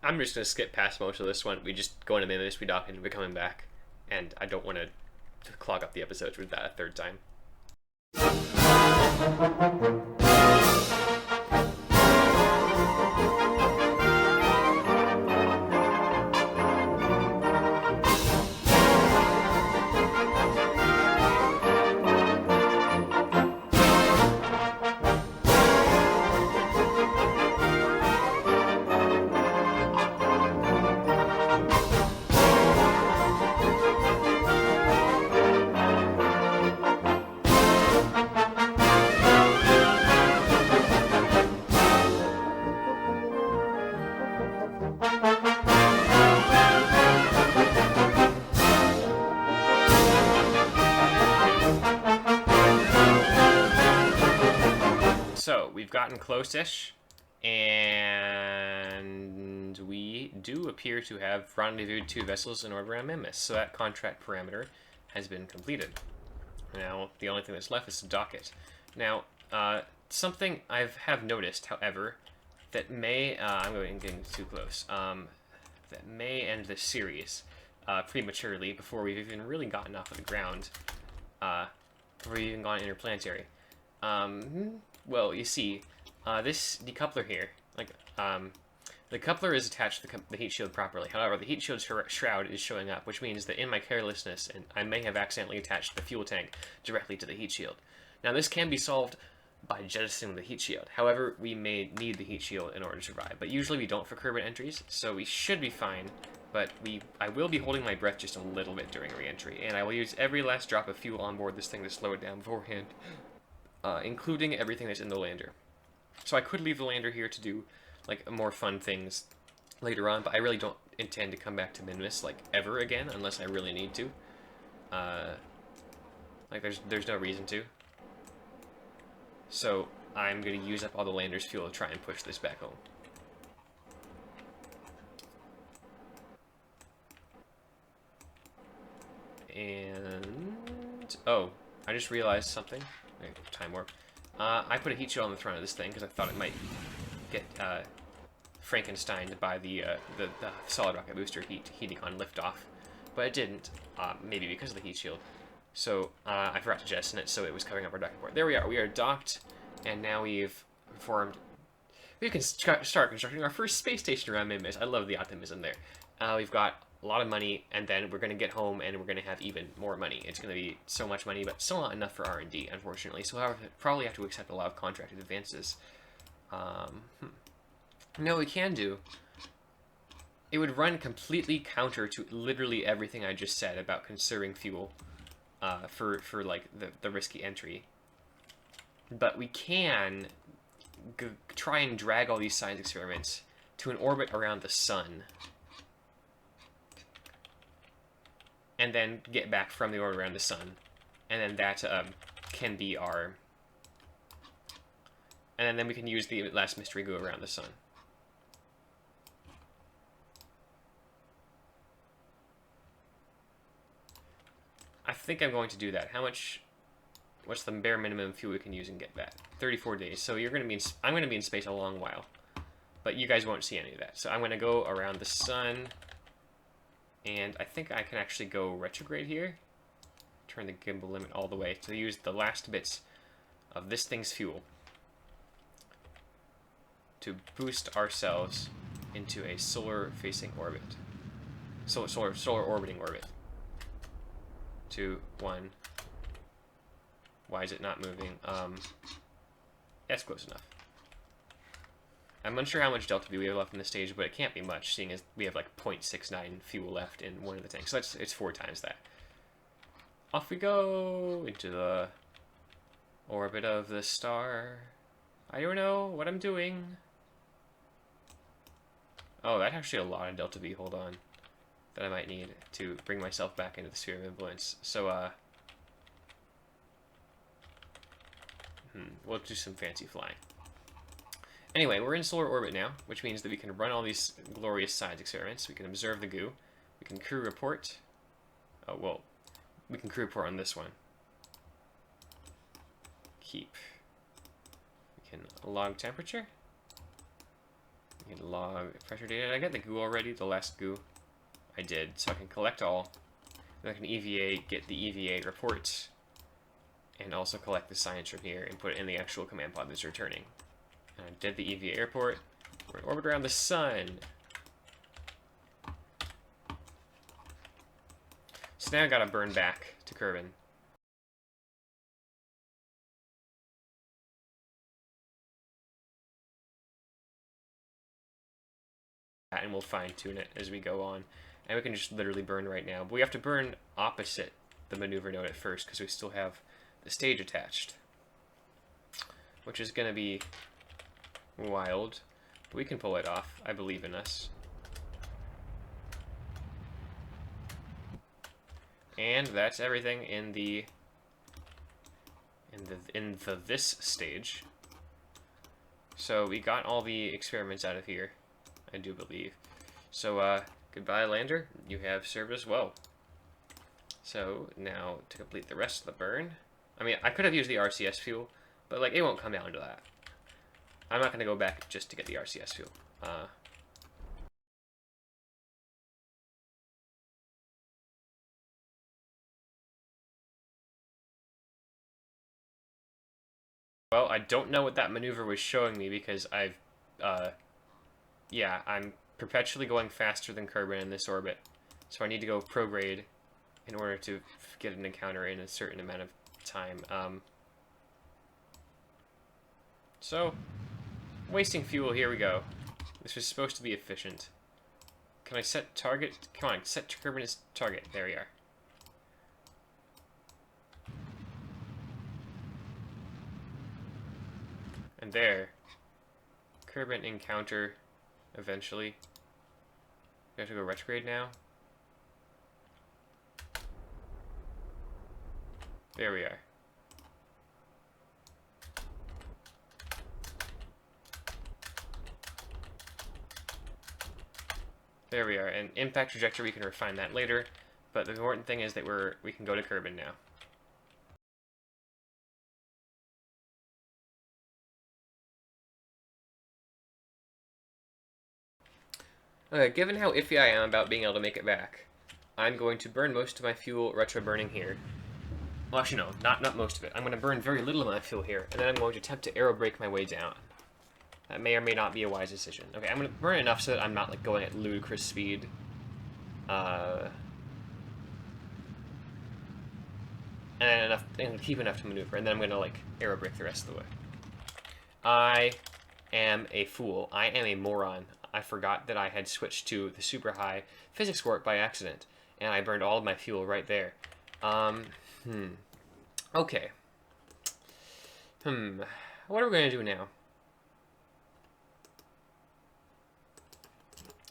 I'm just going to skip past most of this one. We just go into Minimus, we dock, and we're coming back. And I don't want to clog up the episodes with that a third time. So, we've gotten close-ish, and we do appear to have rendezvoused 2 vessels in orbit around Memphis, so that contract parameter has been completed. Now, the only thing that's left is to dock it. Now, something I have noticed, however, that may, I'm getting too close, that may end this series prematurely before we've even really gotten off of the ground, before we've even gone interplanetary. Well, you see, this decoupler here, the coupler is attached to the heat shield properly. However, the heat shield shroud is showing up, which means that in my carelessness, and I may have accidentally attached the fuel tank directly to the heat shield. Now, this can be solved by jettisoning the heat shield. However, we may need the heat shield in order to survive, but usually we don't for Kerbal entries, so we should be fine. But I will be holding my breath just a little bit during re-entry, and I will use every last drop of fuel on board this thing to slow it down beforehand. Including everything that's in the lander. So I could leave the lander here to do like more fun things later on, but I really don't intend to come back to Minmus like ever again unless I really need to. Like there's no reason to. So I'm gonna use up all the lander's fuel to try and push this back home. And oh, I just realized something. Time warp. I put a heat shield on the front of this thing because I thought it might get Frankensteined by the solid rocket booster heating on liftoff, but it didn't. Maybe because of the heat shield. So I forgot to jettison it, so it was covering up our docking port. There we are. We are docked, and now we've performed. We can start constructing our first space station around Minmus. I love the optimism there. We've got a lot of money, and then we're going to get home and we're going to have even more money. It's going to be so much money, but still not enough for R&D, unfortunately. So we'll probably have to accept a lot of contracted advances. No, we can do. It would run completely counter to literally everything I just said about conserving fuel for like the risky entry. But we can try and drag all these science experiments to an orbit around the sun. And then get back from the orbit around the sun. And then that can be our... And then we can use the last mystery goo around the sun. I think I'm going to do that. How much... What's the bare minimum fuel we can use and get that? 34 days. So you're going to be I'm going to be in space a long while. But you guys won't see any of that. So I'm going to go around the sun... And I think I can actually go retrograde here. Turn the gimbal limit all the way to use the last bits of this thing's fuel to boost ourselves into a solar-facing orbit. Solar orbiting orbit. 2, 1. Why is it not moving? That's close enough. I'm unsure how much delta V we have left in this stage, but it can't be much, seeing as we have like 0.69 fuel left in one of the tanks. So it's 4 times that. Off we go into the orbit of the star. I don't know what I'm doing. Oh, that's actually a lot of delta V. Hold on. That I might need to bring myself back into the sphere of influence. So, we'll do some fancy flying. Anyway, we're in solar orbit now, which means that we can run all these glorious science experiments. We can observe the goo. We can crew report. Oh, well, we can crew report on this one. Keep. We can log temperature. Get log pressure data. Did I get the goo already? The last goo? I did. So I can collect all. Then I can EVA, get the EVA reports, and also collect the science from here and put it in the actual command pod that's returning. And I did the EVA report. We're in orbit around the sun. So now I gotta burn back to Kerbin. And we'll fine-tune it as we go on. And we can just literally burn right now. But we have to burn opposite the maneuver node at first because we still have the stage attached. Which is going to be wild. We can pull it off. I believe in us. And that's everything in the this stage. So we got all the experiments out of here, I do believe. So goodbye, lander. You have served us well. So now to complete the rest of the burn, I mean, I could have used the RCS fuel, but like it won't come down to that. I'm not going to go back just to get the RCS fuel. Well, I don't know what that maneuver was showing me because yeah, I'm perpetually going faster than Kerbin in this orbit. So I need to go prograde in order to get an encounter in a certain amount of time. So, wasting fuel, here we go. This was supposed to be efficient. Can I set target? Come on, set Kerbin as target. There we are. And there. Kerbin encounter eventually. We have to go retrograde now. There we are. There we are. And impact trajectory, we can refine that later. But the important thing is that we can go to Kerbin now. Okay, given how iffy I am about being able to make it back, I'm going to burn most of my fuel retro-burning here. Well, actually, no, not most of it. I'm going to burn very little of my fuel here, and then I'm going to attempt to aerobrake my way down. That may or may not be a wise decision. Okay, I'm going to burn enough so that I'm not like going at ludicrous speed. And keep enough to maneuver, and then I'm going to like aerobrake the rest of the way. I am a fool. I am a moron. I forgot that I had switched to the super high physics warp by accident, and I burned all of my fuel right there. Okay. What are we going to do now?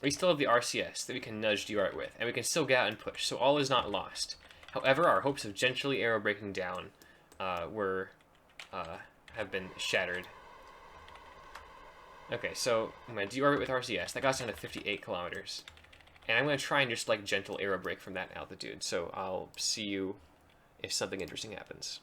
We still have the RCS that we can nudge DRT with, and we can still get out and push, so all is not lost. However, our hopes of gently aerobraking down have been shattered. Okay, so I'm going to deorbit with RCS. That got us down to 58 kilometers. And I'm going to try and just like gentle aerobrake from that altitude. So I'll see you if something interesting happens.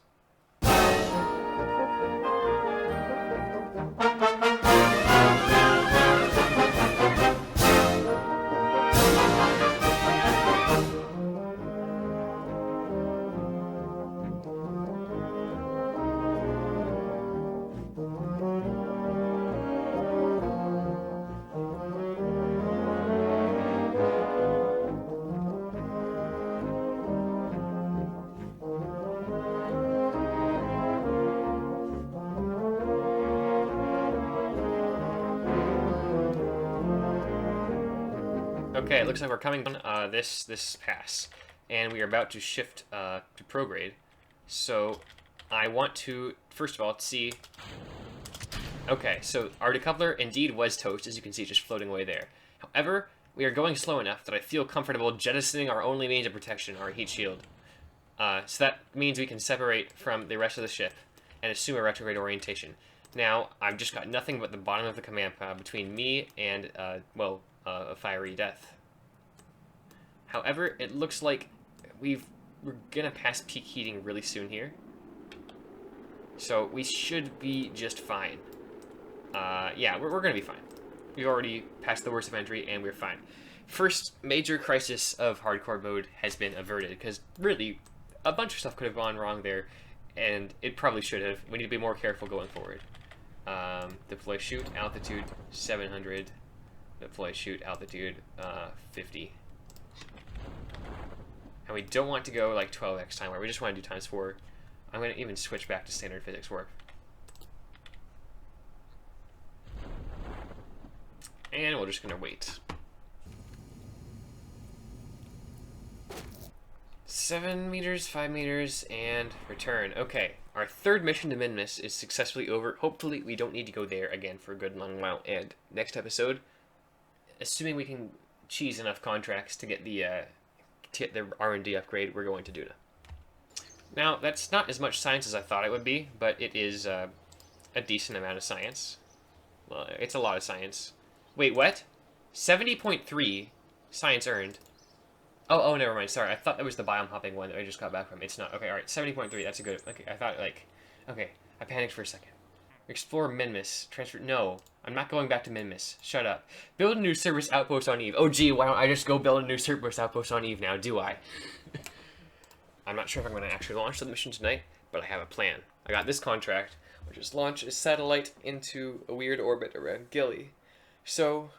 Okay, it looks like we're coming on this pass, and we are about to shift to prograde. So I want to, first of all, see... Okay, so our decoupler indeed was toast, as you can see, just floating away there. However, we are going slow enough that I feel comfortable jettisoning our only means of protection, our heat shield. So that means we can separate from the rest of the ship and assume a retrograde orientation. Now, I've just got nothing but the bottom of the command pod between me and, a fiery death. However, it looks like we're gonna pass peak heating really soon here. So we should be just fine. Yeah, we're gonna be fine. we've already passed the worst of entry, and we're fine. First major crisis of hardcore mode has been averted, because really, a bunch of stuff could have gone wrong there, and it probably should have. We need to be more careful going forward. Deploy shoot, altitude 700. Deploy shoot, altitude 50. And we don't want to go like 12x time warp. We just want to do times 4. I'm going to even switch back to standard physics warp. And we're just going to wait. 7 meters, 5 meters, and return. Okay, our third mission to Minmus is successfully over. Hopefully we don't need to go there again for a good long while. And next episode, assuming we can cheese enough contracts to get the R&D upgrade, we're going to Duna. Now, that's not as much science as I thought it would be, but it is a decent amount of science. Well, it's a lot of science. Wait, what? 70.3 science earned. Oh, never mind. Sorry, I thought that was the biome hopping one that I just got back from. It's not. Okay, all right. 70.3. That's a good. Okay, I thought like. Okay, I panicked for a second. Explore Minmus. Transfer. No, I'm not going back to Minmus. Shut up. Build a new service outpost on Eve. Oh, gee, why don't I just go build a new service outpost on Eve now? Do I? I'm not sure if I'm going to actually launch the mission tonight, but I have a plan. I got this contract, which is launch a satellite into a weird orbit around Gilly. So,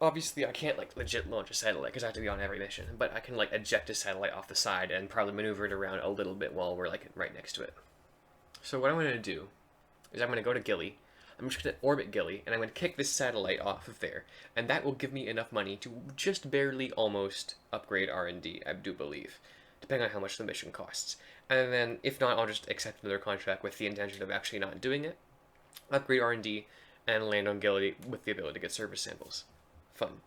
obviously I can't like legit launch a satellite because I have to be on every mission, but I can like eject a satellite off the side and probably maneuver it around a little bit while we're like right next to it. So what I'm going to do is I'm going to go to Gilly. I'm just going to orbit Gilly, and I'm going to kick this satellite off of there, and that will give me enough money to just barely almost upgrade R&D, I do believe, depending on how much the mission costs. And then, if not, I'll just accept another contract with the intention of actually not doing it, upgrade R&D, and land on Gilly with the ability to get service samples. Fun.